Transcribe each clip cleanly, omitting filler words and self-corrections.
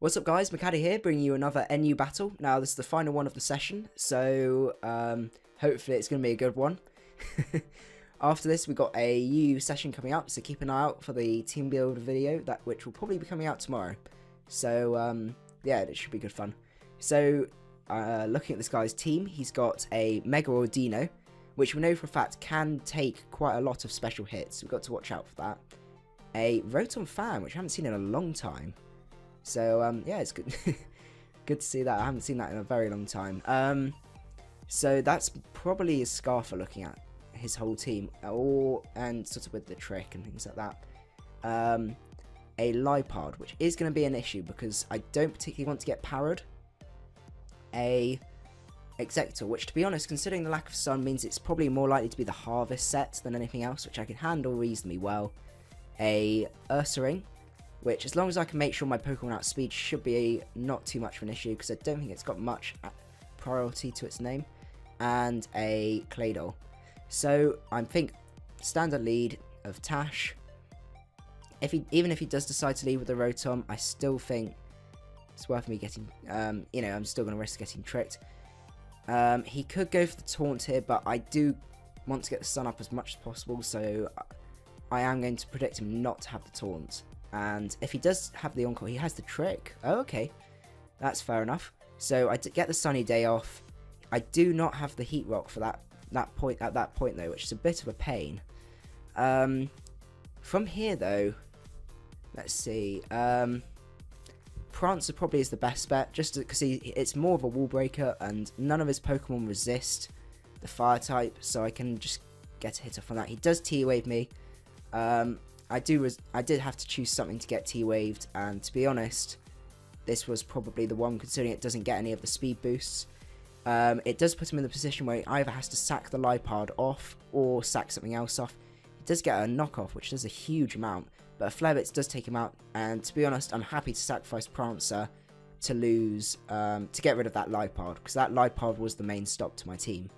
What's up guys, macadii here, bringing you another NU battle. Now this is the final one of the session, so hopefully it's going to be a good one. After this we got a U session coming up, so keep an eye out for the team build video, which will probably be coming out tomorrow. So yeah, it should be good fun. So looking at this guy's team, he's got a Mega or Dino, which we know for a fact can take quite a lot of special hits. We've got to watch out for that. A Rotom Fan, which I haven't seen in a long time. So yeah, it's good good to see that. I haven't seen that in a very long time. So that's probably a Scarfer looking at his whole team, and sort of with the trick and things like that. A Liepard, which is going to be an issue because I don't particularly want to get parried. A Executor, which to be honest, considering the lack of sun, means it's probably more likely to be the Harvest set than anything else, which I can handle reasonably well. A Ursaring, which as long as I can make sure my Pokemon outspeed should be not too much of an issue, because I don't think it's got much priority to its name. And a Claydol. So I think standard lead of Tash. Even if he does decide to lead with the Rotom, I still think it's worth me getting, you know, I'm still going to risk getting tricked. He could go for the taunt here, but I do want to get the sun up as much as possible, so I am going to predict him not to have the taunt. And if he does have the Encore, he has the trick. Oh, okay. That's fair enough. So I get the sunny day off. I do not have the heat rock for that point though, which is a bit of a pain. From here though, let's see. Prankster probably is the best bet, just because it's more of a wall breaker, and none of his Pokemon resist the fire type, so I can just get a hit off on that. He does T-Wave me. I did have to choose something to get T-Waved, and to be honest, this was probably the one, considering it doesn't get any of the speed boosts. It does put him in the position where he either has to sack the Liepard off or sack something else off. He does get a knockoff, which does a huge amount, but a Flare Blitz does take him out, and to be honest, I'm happy to sacrifice Prankster to lose, to get rid of that Liepard, because that Liepard was the main stop to my team.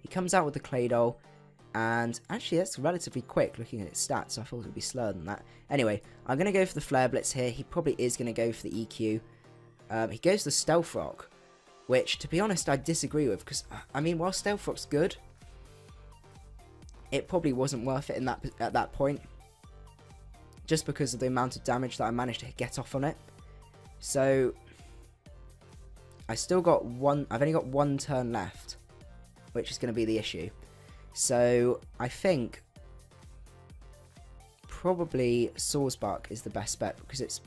He comes out with the Claydol, and actually that's relatively quick looking at its stats, so I thought it would be slower than that. Anyway, I'm going to go for the Flare Blitz here. He probably is going to go for the EQ. He goes the Stealth Rock, which, to be honest, I disagree with, because, I mean, while Stealth Rock's good, it probably wasn't worth it at that point, just because of the amount of damage that I managed to get off on it. So, I've only got one turn left, which is going to be the issue. So, I think probably Swordspark is the best bet, because it's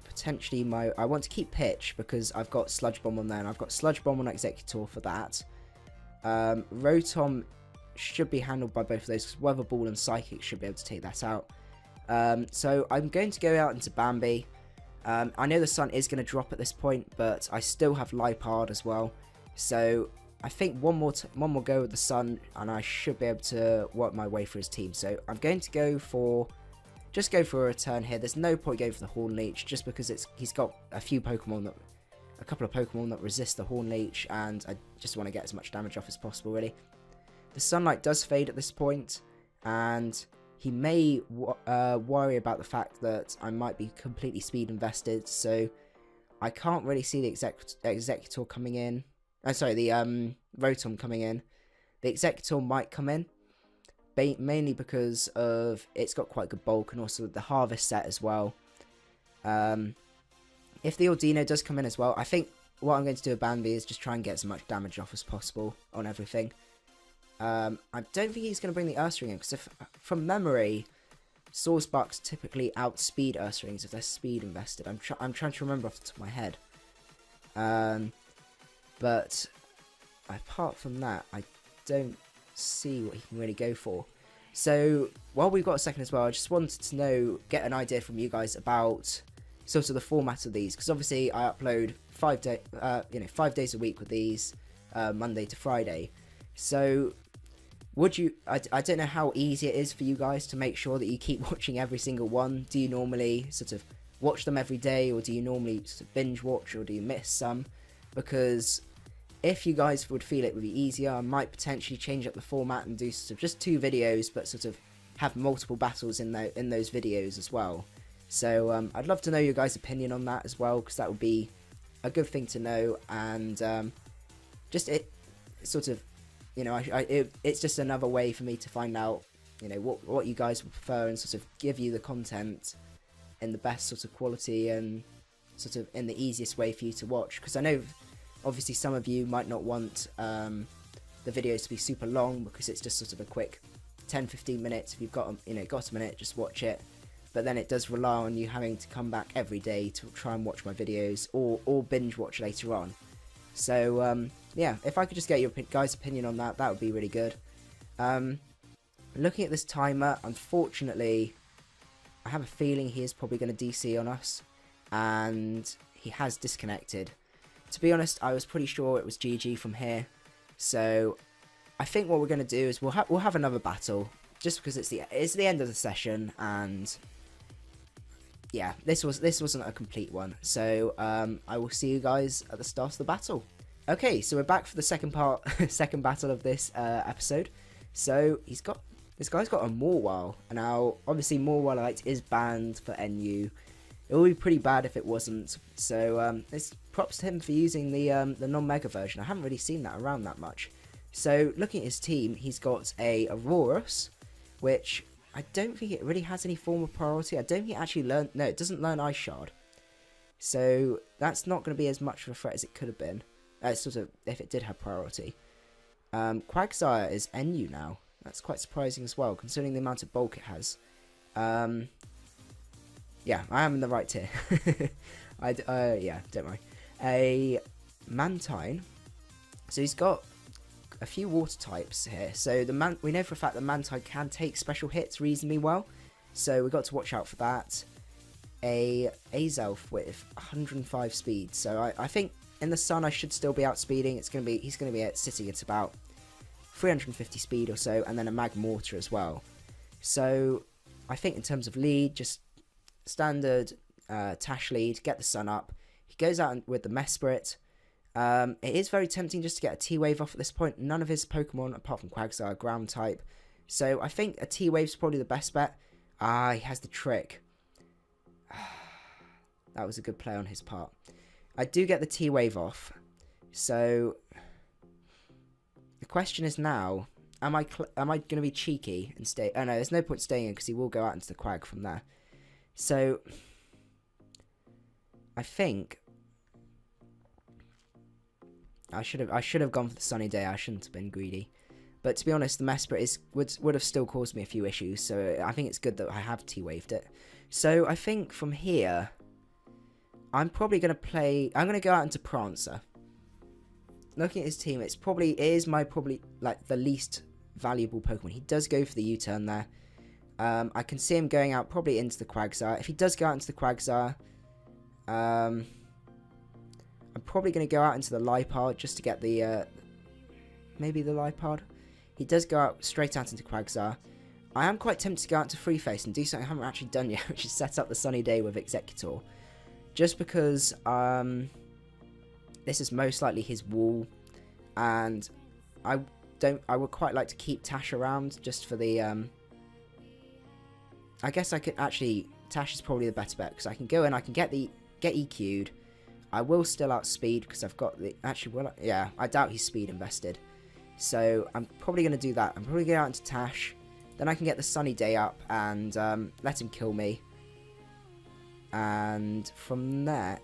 potentially I want to keep Pitch because I've got Sludge Bomb on there, and I've got Sludge Bomb on Executor for that. Rotom should be handled by both of those, because Weather Ball and Psychic should be able to take that out. So I'm going to go out into Bambi. I know the sun is going to drop at this point, but I still have Liepard as well. So I think one more go with the sun, and I should be able to work my way through his team. So I'm going to just go for a return here. There's no point going for the Horn Leech, just because he's got a couple of Pokemon that resist the Horn Leech, and I just want to get as much damage off as possible, really. The Sunlight does fade at this point, and he may worry about the fact that I might be completely speed invested, so I can't really see the Executor coming in. Oh, sorry, the Rotom coming in. The Executor might come in, mainly because of it's got quite good bulk, and also the Harvest set as well. If the Ordino does come in as well, I think what I'm going to do with Bambi is just try and get as much damage off as possible on everything. I don't think he's going to bring the Ursaring in, because from memory, Swordsparks typically outspeed Ursarings if they're speed invested. I'm trying to remember off the top of my head. But apart from that, I don't see what he can really go for. So while we've got a second as well, I just wanted to get an idea from you guys about sort of the format of these, because obviously I upload 5 days a week with these, Monday to Friday. So I don't know how easy it is for you guys to make sure that you keep watching every single one. Do you normally sort of watch them every day, or do you normally sort of binge watch, or do you miss some? Because if you guys would feel it would be easier, I might potentially change up the format and do sort of just 2 videos, but sort of have multiple battles in those videos as well. So I'd love to know your guys' opinion on that as well, because that would be a good thing to know. And just it sort of, you know, it's just another way for me to find out, you know, what you guys would prefer, and sort of give you the content in the best sort of quality and sort of in the easiest way for you to watch. Because I know obviously some of you might not want the videos to be super long, because it's just sort of a quick 10-15 minutes. If you've got got a minute, just watch it. But then it does rely on you having to come back every day to try and watch my videos, or binge watch later on. So yeah, if I could just get your guys' opinion on that, that would be really good. Looking at this timer, unfortunately, I have a feeling he is probably going to DC on us, and he has disconnected. To be honest, I was pretty sure it was GG from here. So I think what we're going to do is we'll have another battle, just because it's the end of the session, and yeah, this wasn't a complete one. So I will see you guys at the start of the battle. Okay, so we're back for the second battle of this episode. So this guy's got a Mawile. Now, obviously, Mawile is banned for NU. It would be pretty bad if it wasn't. So it's props to him for using the non-mega version. I haven't really seen that around that much. So looking at his team, he's got a ORAS, which I don't think it really has any form of priority. I don't think it actually no, it doesn't learn Ice Shard. So that's not going to be as much of a threat as it could have been. Sort of, if it did have priority. Quagsire is NU now. That's quite surprising as well, considering the amount of bulk it has. Yeah, I am in the right tier. Yeah, don't worry. A Mantine. So he's got a few water types here. So we know for a fact that Mantine can take special hits reasonably well. So we've got to watch out for that. A Azelf with 105 speed. So I think in the sun I should still be outspeeding. He's going to be sitting at about 350 speed or so, and then a Mag Mortar as well. So I think in terms of lead, just standard Tash lead, get the sun up. He goes out with the Mesprit. It is very tempting just to get a T-Wave off at this point. None of his Pokemon, apart from Quagsire, are ground type. So I think a T-Wave is probably the best bet. He has the trick. That was a good play on his part. I do get the T-Wave off. So the question is now, am I going to be cheeky and stay? Oh no, there's no point staying in, because he will go out into the Quag from there. So I think I should have gone for the sunny day. I shouldn't have been greedy. But to be honest, the Mesprit would have still caused me a few issues. So I think it's good that I have T-Waved it. So I think from here, I'm probably going to play. I'm going to go out into Prankster. Looking at his team, it is like the least valuable Pokemon. He does go for the U-turn there. I can see him going out probably into the Quagsire. If he does go out into the Quagsire, I'm probably going to go out into the Liepard just to get the maybe the Liepard. He does go out straight out into Quagsire. I am quite tempted to go out to Free Face and do something I haven't actually done yet, which is set up the sunny day with Executor. Just because this is most likely his wall, and I would quite like to keep Tash around just for the I guess I could actually, Tash is probably the better bet, because I can go in, I can get EQ'd. I will still outspeed because I've got the, yeah, I doubt he's speed invested. So I'm probably going to do that. I'm probably going to go out into Tash, then I can get the sunny day up and let him kill me. And from there,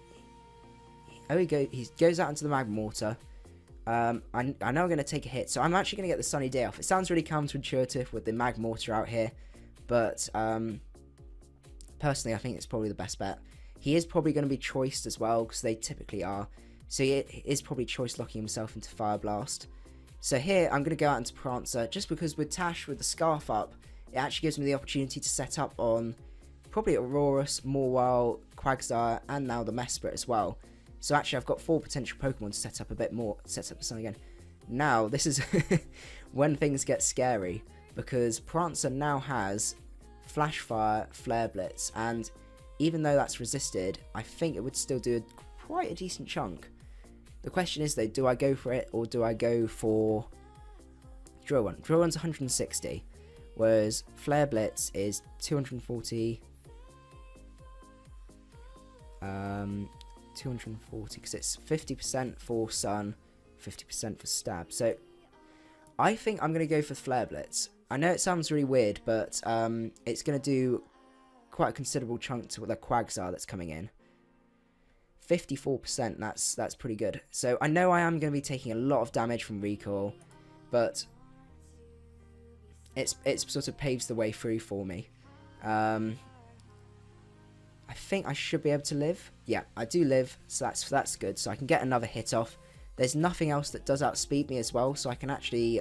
he goes out into the Mag Mortar. I know I'm going to take a hit, so I'm actually going to get the sunny day off. It sounds really counterintuitive with the Mag Mortar out here, but personally I think it's probably the best bet. He is probably going to be choiced as well, because they typically are. So he is probably choice locking himself into Fire Blast. So here I'm going to go out into Prankster, just because with Tash with the Scarf up, it actually gives me the opportunity to set up on probably ORAS, Mawile, Quagsire, and now the Mesprit as well. So actually I've got 4 potential Pokemon to set up a bit more, set up the sun again. Now this is when things get scary, because Prankster now has Flash Fire, Flare Blitz, and even though that's resisted, I think it would still do quite a decent chunk. The question is though, do I go for it, or do I go for Drill One? Drill One's 160, whereas Flare Blitz is 240. 240, because it's 50% for Sun, 50% for Stab. So I think I'm going to go for Flare Blitz. I know it sounds really weird, but it's going to do quite a considerable chunk to what the Quagsire that's coming in. 54%, that's pretty good. So I know I am going to be taking a lot of damage from recoil, but it sort of paves the way through for me. I think I should be able to live. Yeah, I do live, so that's good. So I can get another hit off. There's nothing else that does outspeed me as well, so I can actually,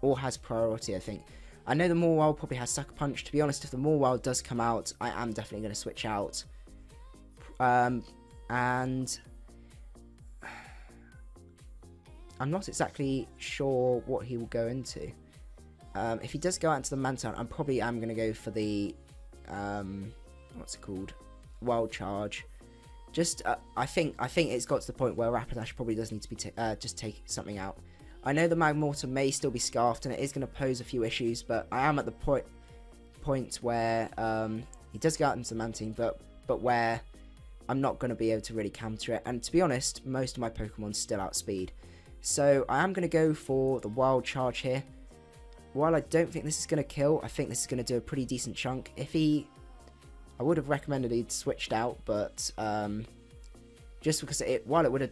or has priority, I think. I know the Mawile probably has Sucker Punch. To be honest, if the Mawile does come out, I am definitely going to switch out. And I'm not exactly sure what he will go into. If he does go out into the Mantown, I probably am going to go for the, what's it called? Wild Charge. Just, I think it's got to the point where Rapidash probably does need to be just take something out. I know the Magmortar may still be scarfed, and it is going to pose a few issues, but I am at the point where he does go out into the Mantine, but where I'm not going to be able to really counter it. And to be honest, most of my Pokemon still outspeed. So I am going to go for the Wild Charge here. While I don't think this is going to kill, I think this is going to do a pretty decent chunk. I would have recommended he'd switched out, but just because while it would have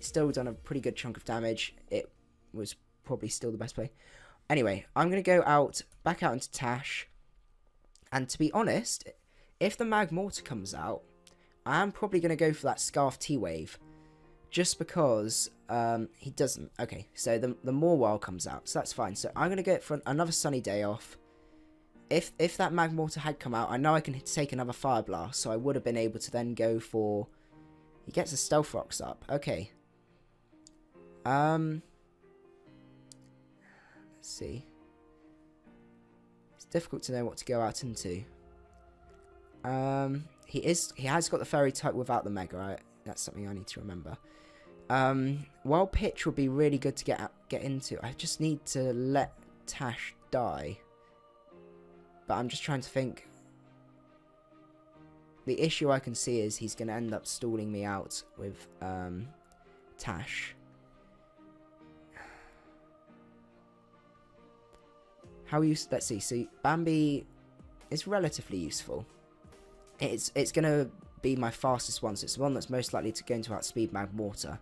still done a pretty good chunk of damage, it was probably still the best play. Anyway, I'm going to go back out into Tash, and to be honest, if the Magmortar comes out, I am probably going to go for that Scarf T-Wave, just because he doesn't. Okay, so the Mawile comes out, so that's fine. So I'm going to go for another Sunny Day Off. If that Magmortar had come out, I know I can take another Fire Blast, so I would have been able to then go for... He gets a Stealth Rocks up. Okay. Let's see. It's difficult to know what to go out into. He has got the Fairy type without the Mega, right? That's something I need to remember. While Pitch would be really good to get into, I just need to let Tash die. But I'm just trying to think. The issue I can see is he's going to end up stalling me out with Tash. Let's see. So Bambi is relatively useful. It's going to be my fastest one, so it's the one that's most likely to go into outspeed Magmortar.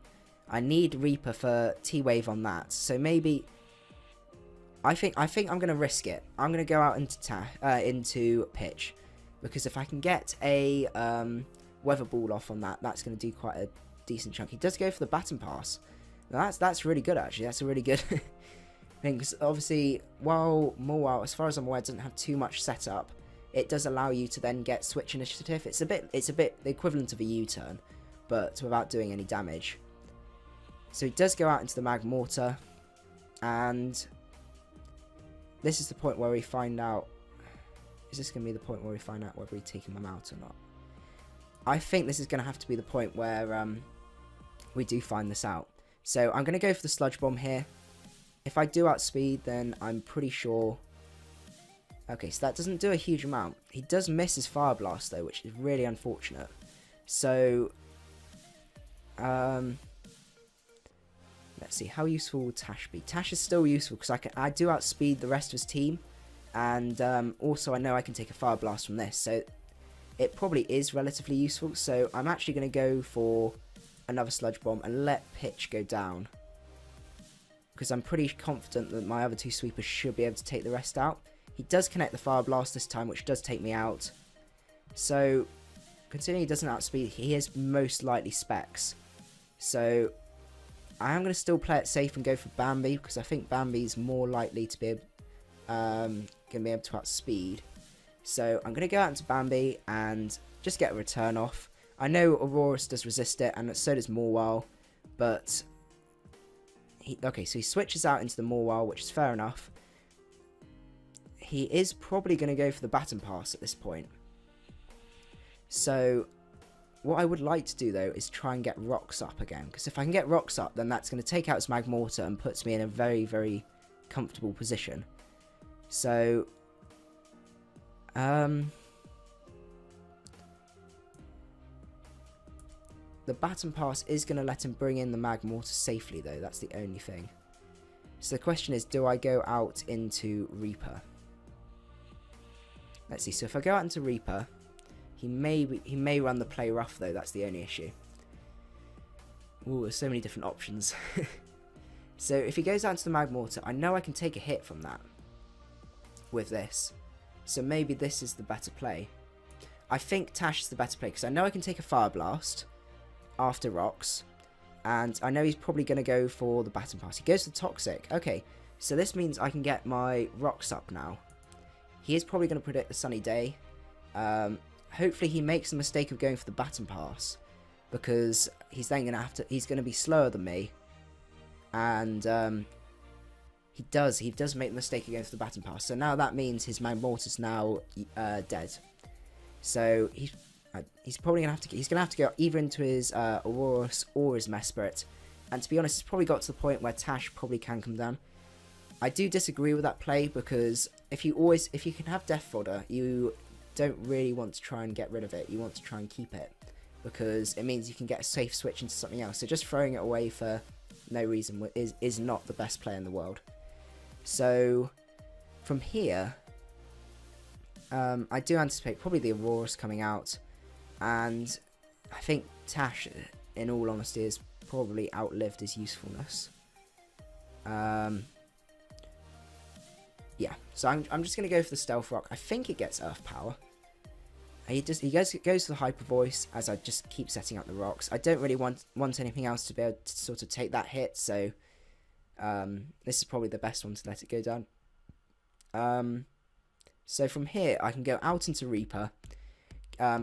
I need Reaper for T-Wave on that, so maybe... I think I'm going to risk it. I'm going to go out into Pitch, because if I can get a Weather Ball off on that, that's going to do quite a decent chunk. He does go for the Baton Pass. Now that's really good, actually. That's a really good thing, because obviously, while Mawile, as far as I'm aware, doesn't have too much setup, it does allow you to then get Switch Initiative. It's a bit the equivalent of a U-turn, but without doing any damage. So he does go out into the Magmortar, and this is the point where we find out... Is this going to be the point where we find out whether we're taking them out or not? I think this is going to have to be the point where we do find this out. So I'm going to go for the Sludge Bomb here. If I do outspeed, then I'm pretty sure... Okay, so that doesn't do a huge amount. He does miss his Fire Blast, though, which is really unfortunate. So... let's see, how useful will Tash be? Tash is still useful, because I do outspeed the rest of his team. And also I know I can take a Fire Blast from this, so it probably is relatively useful. So I'm actually going to go for another Sludge Bomb and let Pitch go down, because I'm pretty confident that my other two sweepers should be able to take the rest out. He does connect the Fire Blast this time, which does take me out. So considering he doesn't outspeed, he is most likely Specs. So I am going to still play it safe and go for Bambi, because I think Bambi's more likely to be able to outspeed. So I'm going to go out into Bambi and just get a return off. I know ORAS does resist it, and so does Mawile, but okay, so he switches out into the Mawile, which is fair enough. He is probably going to go for the Baton Pass at this point. So what I would like to do, though, is try and get Rocks up again, because if I can get Rocks up, then that's going to take out his Magmortar and puts me in a very, very comfortable position. So, the baton pass is going to let him bring in the Magmortar safely though, that's the only thing. So the question is, do I go out into Reaper? Let's see, so if I go out into Reaper, he may run the play rough though, that's the only issue. Ooh, there's so many different options. So if he goes out into the Magmortar, I know I can take a hit from that with this. So maybe this is the better play. I think Tash is the better play because I know I can take a Fire Blast after Rocks. And I know he's probably going to go for the Baton Pass. He goes to Toxic. Okay, so this means I can get my Rocks up now. He is probably going to predict the Sunny Day. Hopefully he makes the mistake of going for the Baton Pass, because he's then going to have to. He's going to be slower than me, and he does make the mistake of going for the Baton Pass. So now that means his Magmortar's now dead. So he's probably going to have to. He's going to have to go either into his ORAS or his Mesprit. And to be honest, it's probably got to the point where Tash probably can come down. I do disagree with that play, because if you can have Death Fodder, you don't really want to try and get rid of it. You want to try and keep it, because it means you can get a safe switch into something else. So just throwing it away for no reason is not the best play in the world. So from here, I do anticipate probably the Auroras coming out, and I think Tash, in all honesty, has probably outlived his usefulness. Yeah, so I'm just going to go for the Stealth Rock. I think it gets Earth Power. He goes for the Hyper Voice, as I just keep setting up the rocks. I don't really want anything else to be able to sort of take that hit, so this is probably the best one to let it go down. So from here, I can go out into Reaper,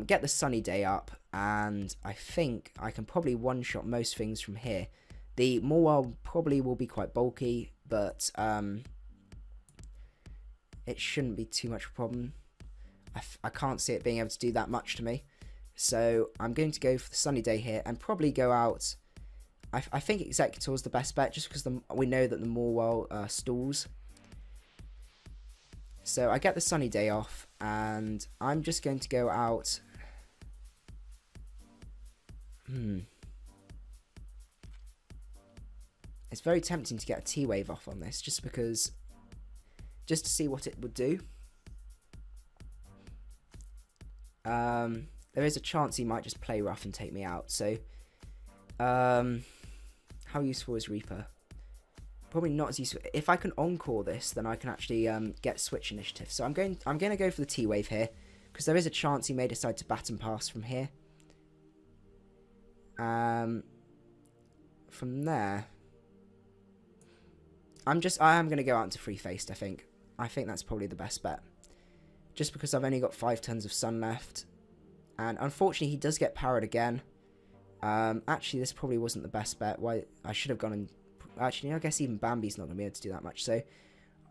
get the Sunny Day up, and I think I can probably one-shot most things from here. The Mawile probably will be quite bulky, but it shouldn't be too much of a problem. I can't see it being able to do that much to me. So I'm going to go for the Sunny Day here and probably go out. I think Executor is the best bet, just because we know that the Mawile stalls. So I get the Sunny Day off, and I'm just going to go out. It's very tempting to get a T-Wave off on this, just to see what it would do. There is a chance he might just play rough and take me out. So, how useful is Reaper? Probably not as useful. If I can encore this, then I can actually get switch initiative. So I'm going to go for the T-Wave here, because there is a chance he may decide to Baton Pass from here. From there, I am going to go out into Free Faced. I think that's probably the best bet, just because I've only got 5 turns of Sun left, and unfortunately he does get powered again. Actually, this probably wasn't the best bet. Why I should have gone and actually, I guess even Bambi's not going to be able to do that much. So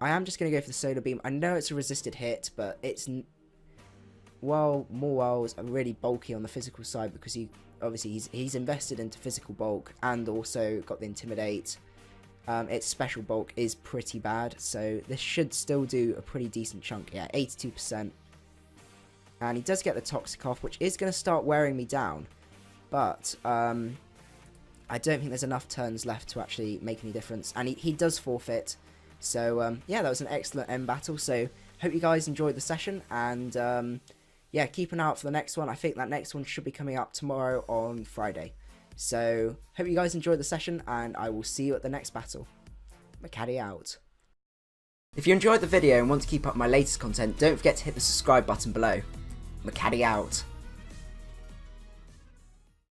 I am just going to go for the Solar Beam. I know it's a resisted hit, but it's Mawile is really bulky on the physical side, because he's invested into physical bulk and also got the Intimidate. Its special bulk is pretty bad, so this should still do a pretty decent chunk. Yeah, 82%. And he does get the Toxic off, which is going to start wearing me down. But I don't think there's enough turns left to actually make any difference. And he does forfeit. So, yeah, that was an excellent end battle. So, hope you guys enjoyed the session. And, yeah, keep an eye out for the next one. I think that next one should be coming up tomorrow on Friday. So, hope you guys enjoyed the session, and I will see you at the next battle. Macadii out. If you enjoyed the video and want to keep up my latest content, don't forget to hit the subscribe button below. Macadii out.